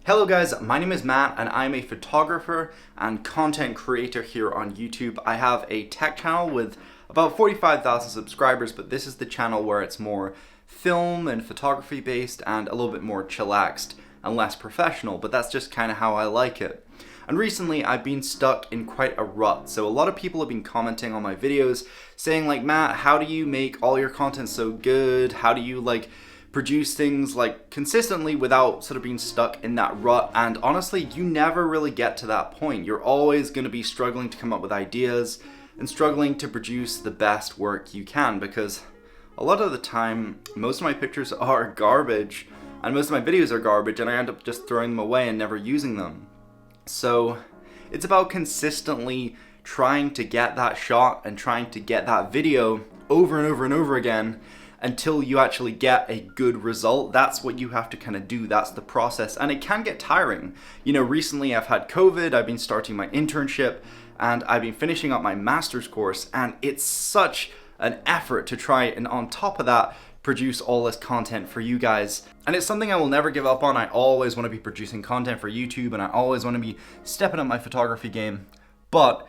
Hello guys, my name is Matt and I'm a photographer and content creator here on YouTube. I have a tech channel with about 45,000 subscribers, but this is the channel where it's more film and photography based and a little bit more chillaxed and less professional, but that's just kind of how I like it. And recently I've been stuck in quite a rut. So a lot of people have been commenting on my videos saying like, Matt, how do you make all your content so good? How do you produce things consistently without sort of being stuck in that rut? And honestly, you never really get to that point. You're always going to be struggling to come up with ideas and struggling to produce the best work you can, because a lot of the time most of my pictures are garbage and most of my videos are garbage and I end up just throwing them away and never using them. So it's about consistently trying to get that shot and trying to get that video over and over and over again until you actually get a good result. That's what you have to kind of do. That's the process, and it can get tiring. You know, recently I've had COVID, I've been starting my internship, and I've been finishing up my master's course, and it's such an effort to try and on top of that produce all this content for you guys. And it's something I will never give up on. I always want to be producing content for YouTube and I always want to be stepping up my photography game. But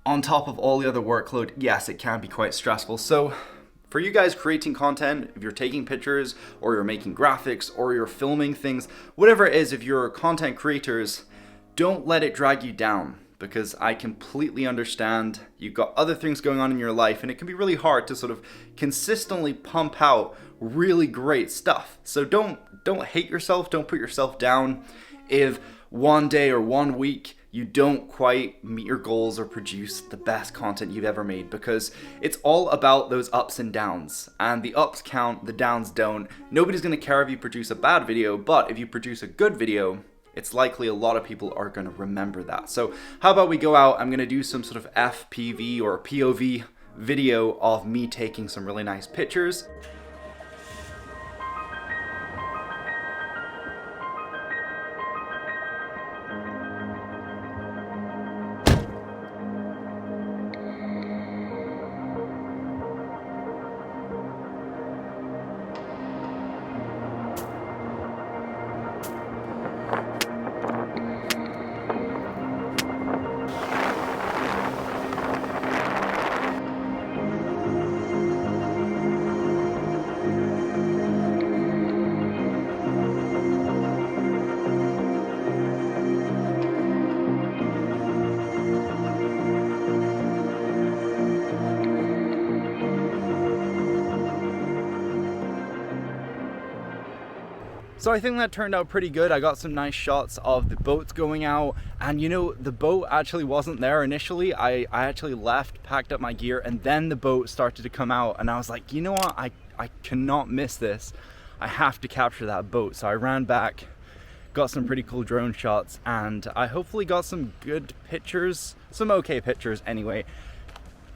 on top of all the other workload, yes, it can be quite stressful. So for you guys creating content, if you're taking pictures or you're making graphics or you're filming things, whatever it is, if you're content creators, don't let it drag you down, because I completely understand you've got other things going on in your life and it can be really hard to sort of consistently pump out really great stuff. So don't hate yourself, don't put yourself down if one day or 1 week you don't quite meet your goals or produce the best content you've ever made, because it's all about those ups and downs, and the ups count, the downs don't. Nobody's gonna care if you produce a bad video, but if you produce a good video, it's likely a lot of people are going to remember that. So how about we go out, I'm going to do some sort of FPV or POV video of me taking some really nice pictures. So I think that turned out pretty good. I got some nice shots of the boats going out, and you know, the boat actually wasn't there initially. I actually left, packed up my gear, and then the boat started to come out, and I was like, you know what, I cannot miss this. I have to capture that boat. So I ran back, got some pretty cool drone shots, and I hopefully got some good pictures, some okay pictures anyway.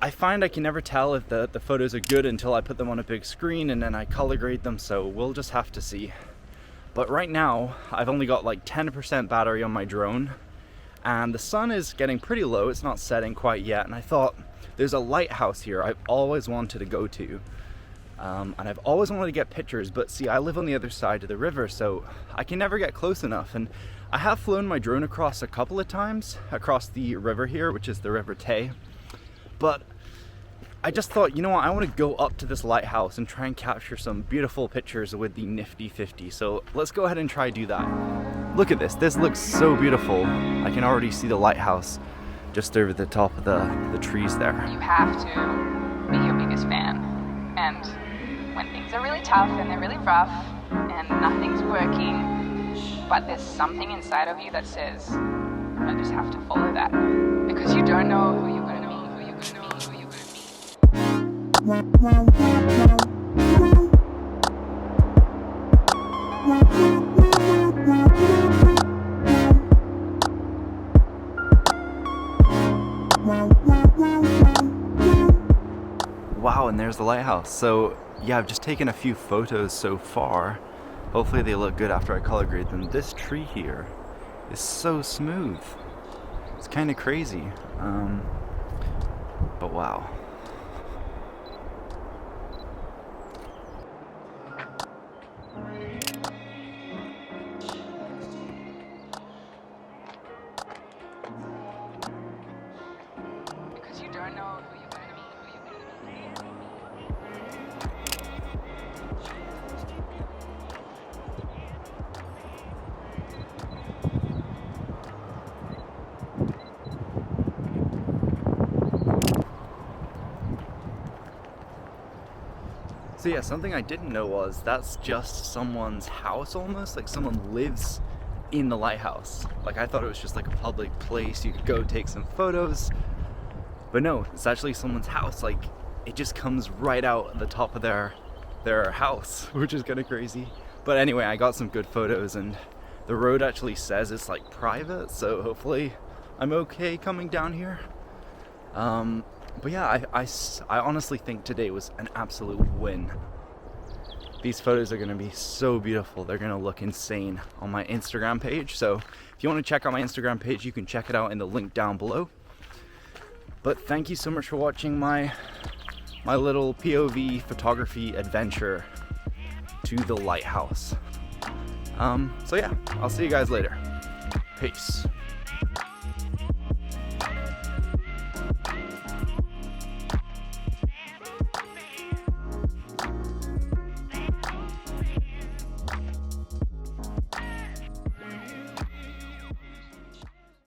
I find I can never tell if the photos are good until I put them on a big screen and then I color grade them, so we'll just have to see. But right now, I've only got 10% battery on my drone, and the sun is getting pretty low. It's not setting quite yet, and I thought there's a lighthouse here I've always wanted to go to. And I've always wanted to get pictures, but see, I live on the other side of the river, so I can never get close enough. And I have flown my drone across a couple of times, across the river here, which is the River Tay. But I just thought, you know what, I want to go up to this lighthouse and try and capture some beautiful pictures with the nifty 50. So let's go ahead and try do that. Look at this, this looks so beautiful. I can already see the lighthouse just over the top of the trees there. You have to be your biggest fan. And when things are really tough and they're really rough and nothing's working, but there's something inside of you that says, I just have to follow that. Because you don't know who you're going to meet, who you're going to meet, who you're going to meet. Wow, and there's the lighthouse. So yeah, I've just taken a few photos so far. Hopefully they look good after I color grade them. This tree here is so smooth. It's kind of crazy. But wow. So yeah, something I didn't know was that's just someone's house almost, like someone lives in the lighthouse. Like I thought it was just like a public place you could go take some photos, but no, it's actually someone's house. Like it just comes right out at the top of their house, which is kind of crazy. But anyway, I got some good photos, and the road actually says it's like private, so hopefully I'm okay coming down here. But yeah, I honestly think today was an absolute win. These photos are going to be so beautiful. They're going to look insane on my Instagram page. So if you want to check out my Instagram page, you can check it out in the link down below. But thank you so much for watching my little POV photography adventure to the lighthouse. So yeah, I'll see you guys later. Peace.